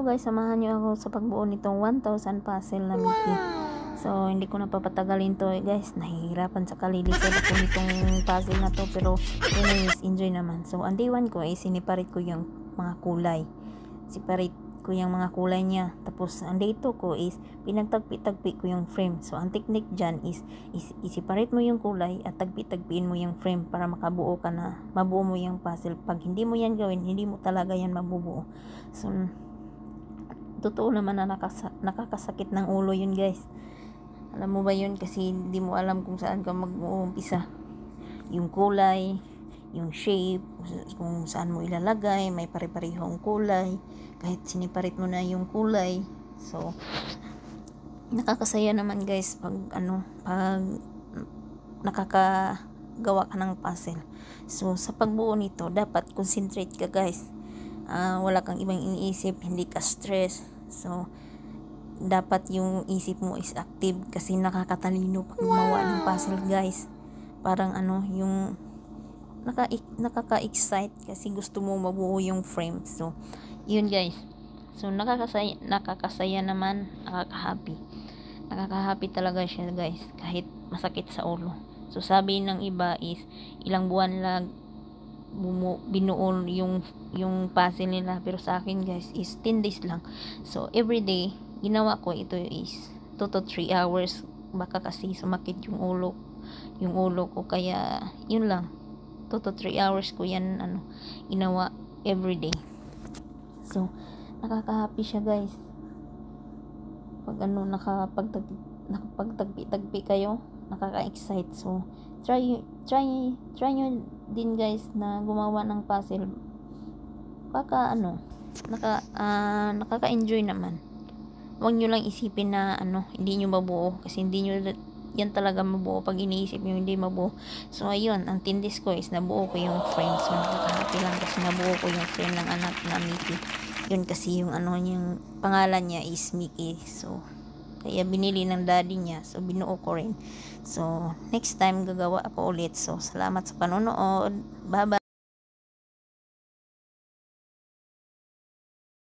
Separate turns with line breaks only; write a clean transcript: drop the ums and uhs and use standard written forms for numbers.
guys, samahan nyo ako sa pagbuo nitong 1,000 puzzle na Mickey. So hindi ko na papatagalin to guys, nahihirapan sa kalilisod ako nitong puzzle na to, pero anyways, enjoy naman. So ang day 1 ko ay siniparit ko yung mga kulay, siparit ko yung mga kulay niya. Tapos ang day 2 ko is pinagtagpi-tagpi ko yung frame. So ang technique dyan is isiparit mo yung kulay at tagpi-tagpiin mo yung frame para makabuo ka na, mabuo mo yung puzzle. Pag hindi mo yan gawin, hindi mo talaga yan mabubuo. So totoo naman na nakakasakit ng ulo yun guys. Alam mo ba yun? Kasi hindi mo alam kung saan ka mag-uumpisa. Yung kulay, yung shape, kung saan mo ilalagay, may pare-parehong kulay, kahit siniparit mo na yung kulay. So nakakasaya naman guys pag nakakagawa ka ng puzzle. So sa pagbuo nito, dapat concentrate ka guys. Wala kang ibang iniisip, hindi ka stress. So dapat yung isip mo is active kasi nakakatalino pag gumawa ng puzzle guys. Parang yung nakaka-excite kasi gusto mo mabuo yung frame. So yun guys. So nakakasaya naman, nakaka-happy talaga siya guys, kahit masakit sa ulo. So sabi ng iba is ilang buwan lang binuo yung puzzle nila, pero sa akin guys is 10 days lang. So everyday ginawa ko ito is 2 to 3 hours, baka kasi sumakit yung ulo ko, kaya yun lang, 2 to 3 hours ko yan ginawa everyday. So nakaka-happy siya guys pag nakapagtagpi-tagpi kayo, nakaka-excite. So try nyo din guys na gumawa ng puzzle, baka nakaka-enjoy naman. Huwag nyo lang isipin na hindi nyo mabuo, kasi hindi nyo yan talaga mabuo pag iniisip nyo hindi mabuo. So ayun, ang tindis ko is nabuo ko yung frame. So nakaka-happy lang kasi nabuo ko yung frame ng anak na Mickey. Yun kasi yung yung pangalan niya is Mickey. So kaya binili ng daddy niya, so binuo ko rin. So next time gagawa ako ulit. So salamat sa panonood. Bye bye.